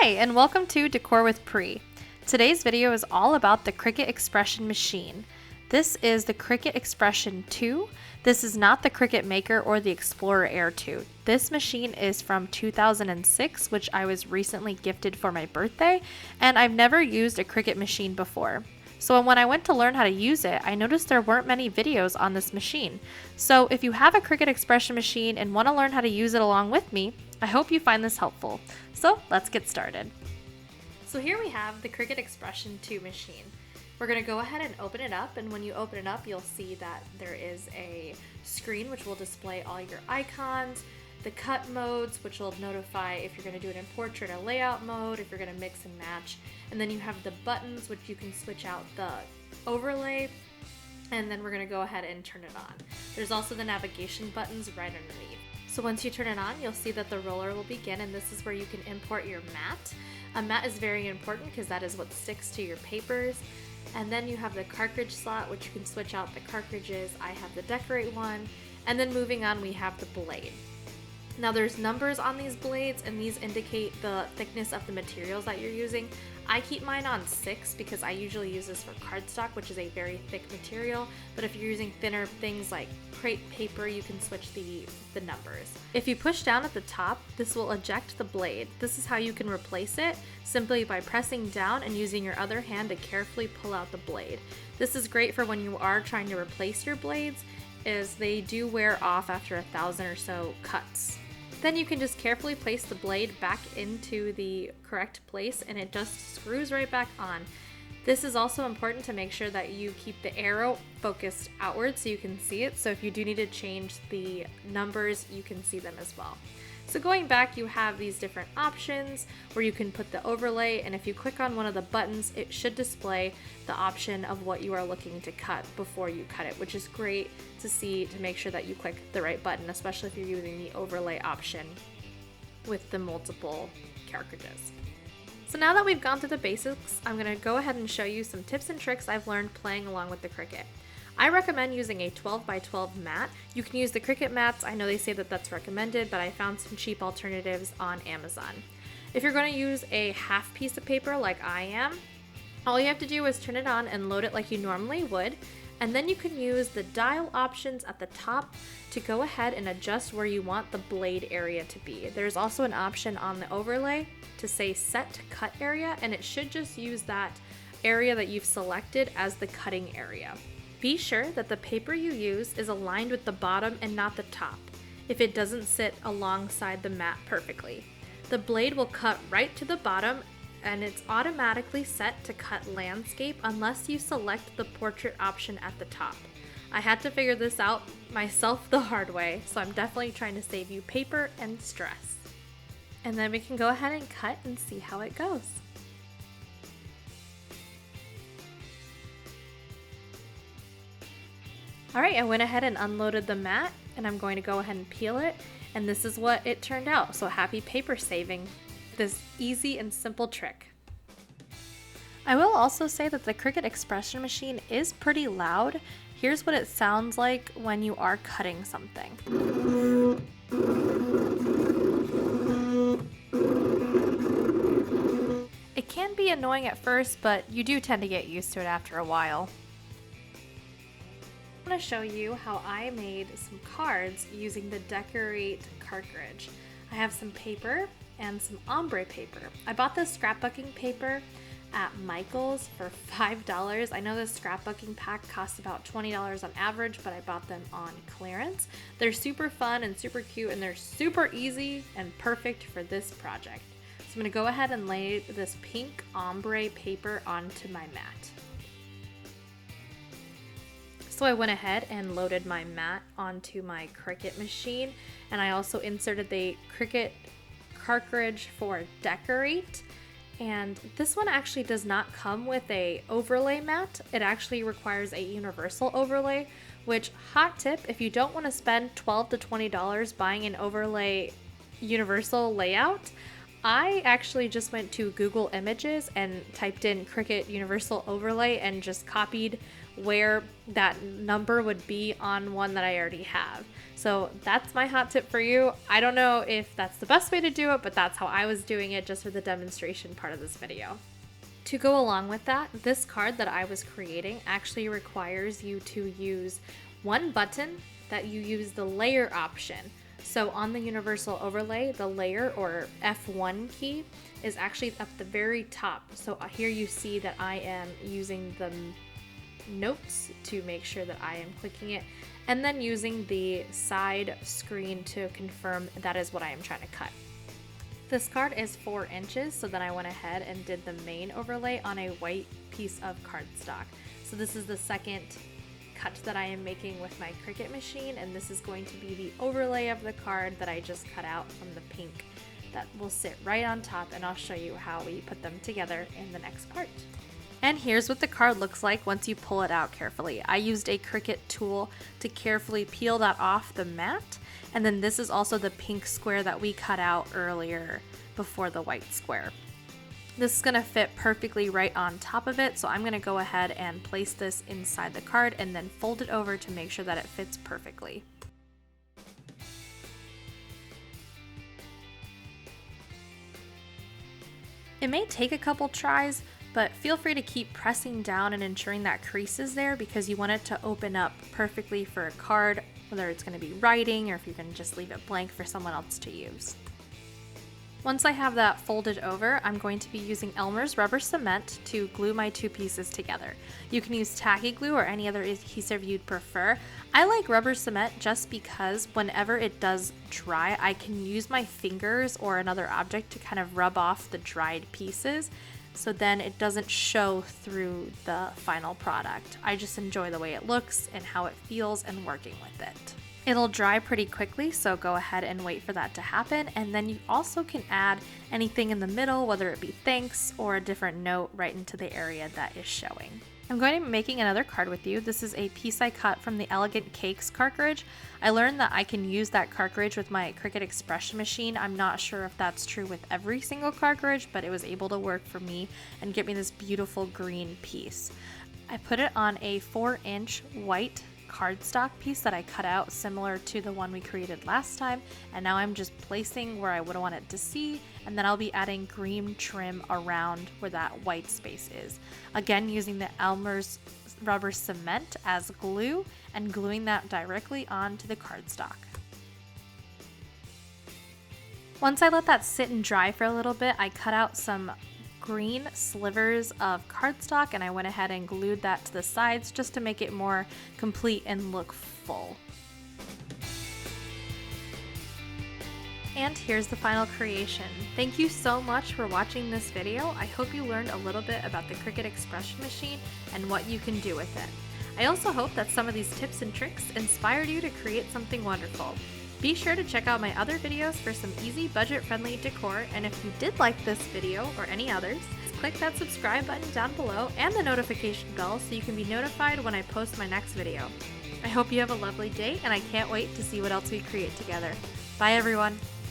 Hi, and welcome to Decor with Pri. Today's video is all about the Cricut Expression Machine. This is the Cricut Expression 2. This is not the Cricut Maker or the Explorer Air 2. This machine is from 2006, which I was recently gifted for my birthday, and I've never used a Cricut machine before. So when I went to learn how to use it, I noticed there weren't many videos on this machine. So if you have a Cricut Expression Machine and want to learn how to use it along with me, I hope you find this helpful. So let's get started. So here we have the Cricut Expression 2 machine. We're going to go ahead and open it up, and when you open it up, you'll see that there is a screen which will display all your icons, the cut modes, which will notify if you're going to do it in portrait or layout mode, if you're going to mix and match, and then you have the buttons which you can switch out the overlay, and then we're going to go ahead and turn it on. There's also the navigation buttons right underneath. So once you turn it on, you'll see that the roller will begin, and this is where you can import your mat. A mat is very important because that is what sticks to your papers. And then you have the cartridge slot, which you can switch out the cartridges. I have the decorate one. And then moving on, we have the blade. Now there's numbers on these blades, and these indicate the thickness of the materials that you're using. I keep mine on 6 because I usually use this for cardstock, which is a very thick material, but if you're using thinner things like crepe paper, you can switch the numbers. If you push down at the top, this will eject the blade. This is how you can replace it, simply by pressing down and using your other hand to carefully pull out the blade. This is great for when you are trying to replace your blades, as they do wear off after 1,000 or so cuts. Then you can just carefully place the blade back into the correct place, and it just screws right back on. This is also important to make sure that you keep the arrow focused outward so you can see it. So if you do need to change the numbers, you can see them as well. So going back, you have these different options where you can put the overlay, and if you click on one of the buttons, it should display the option of what you are looking to cut before you cut it, which is great to see to make sure that you click the right button, especially if you're using the overlay option with the multiple cartridges. So now that we've gone through the basics, I'm going to go ahead and show you some tips and tricks I've learned playing along with the Cricut. I recommend using a 12 by 12 mat. You can use the Cricut mats. I know they say that that's recommended, but I found some cheap alternatives on Amazon. If you're going to use a half piece of paper like I am, all you have to do is turn it on and load it like you normally would, and then you can use the dial options at the top to go ahead and adjust where you want the blade area to be. There's also an option on the overlay to say set cut area, and it should just use that area that you've selected as the cutting area. Be sure that the paper you use is aligned with the bottom and not the top, if it doesn't sit alongside the mat perfectly. The blade will cut right to the bottom, and it's automatically set to cut landscape unless you select the portrait option at the top. I had to figure this out myself the hard way, so I'm definitely trying to save you paper and stress. And then we can go ahead and cut and see how it goes. Alright, I went ahead and unloaded the mat, and I'm going to go ahead and peel it, and this is what it turned out. So happy paper saving, this easy and simple trick. I will also say that the Cricut Expression Machine is pretty loud. Here's what it sounds like when you are cutting something. It can be annoying at first, but you do tend to get used to it after a while. I'm going to show you how I made some cards using the Decorate cartridge. I have some paper and some ombre paper. I bought this scrapbooking paper at Michael's for $5. I know this scrapbooking pack costs about $20 on average, but I bought them on clearance. They're super fun and super cute, and they're super easy and perfect for this project. So I'm going to go ahead and lay this pink ombre paper onto my mat. So I went ahead and loaded my mat onto my Cricut machine, and I also inserted the Cricut cartridge for Decorate. And this one actually does not come with a overlay mat. It actually requires a universal overlay, which, hot tip, if you don't want to spend $12 to $20 buying an overlay universal layout, I actually just went to Google Images and typed in Cricut Universal Overlay and just copied where that number would be on one that I already have. So that's my hot tip for you. I don't know if that's the best way to do it, but that's how I was doing it just for the demonstration part of this video. To go along with that, this card that I was creating actually requires you to use one button that you use the layer option. So on the universal overlay, the layer or F1 key is actually up the very top. So here you see that I am using the notes to make sure that I am clicking it, and then using the side screen to confirm that is what I am trying to cut. This card is 4 inches, so then I went ahead and did the main overlay on a white piece of cardstock. So this is the second cut that I am making with my Cricut machine, and this is going to be the overlay of the card that I just cut out from the pink that will sit right on top, and I'll show you how we put them together in the next part. And here's what the card looks like once you pull it out carefully. I used a Cricut tool to carefully peel that off the mat, and then this is also the pink square that we cut out earlier before the white square. This is going to fit perfectly right on top of it, so I'm going to go ahead and place this inside the card and then fold it over to make sure that it fits perfectly. It may take a couple tries, but feel free to keep pressing down and ensuring that crease is there because you want it to open up perfectly for a card, whether it's going to be writing or if you can just leave it blank for someone else to use. Once I have that folded over, I'm going to be using Elmer's rubber cement to glue my 2 pieces together. You can use tacky glue or any other adhesive you'd prefer. I like rubber cement just because whenever it does dry, I can use my fingers or another object to kind of rub off the dried pieces, so then it doesn't show through the final product. I just enjoy the way it looks and how it feels and working with it. It'll dry pretty quickly, so go ahead and wait for that to happen, and then you also can add anything in the middle, whether it be thanks or a different note right into the area that is showing. I'm going to be making another card with you. This is a piece I cut from the Elegant Cakes cartridge. I learned that I can use that cartridge with my Cricut Expression Machine. I'm not sure if that's true with every single cartridge, but it was able to work for me and get me this beautiful green piece. I put it on a 4-inch white cardstock piece that I cut out similar to the one we created last time, and now I'm just placing where I would want it to see, and then I'll be adding green trim around where that white space is. Again, using the Elmer's rubber cement as glue and gluing that directly onto the cardstock. Once I let that sit and dry for a little bit, I cut out some green slivers of cardstock and I went ahead and glued that to the sides just to make it more complete and look full. And here's the final creation. Thank you so much for watching this video. I hope you learned a little bit about the Cricut Expression Machine and what you can do with it. I also hope that some of these tips and tricks inspired you to create something wonderful. Be sure to check out my other videos for some easy budget-friendly decor, and if you did like this video or any others, click that subscribe button down below and the notification bell so you can be notified when I post my next video. I hope you have a lovely day, and I can't wait to see what else we create together. Bye everyone!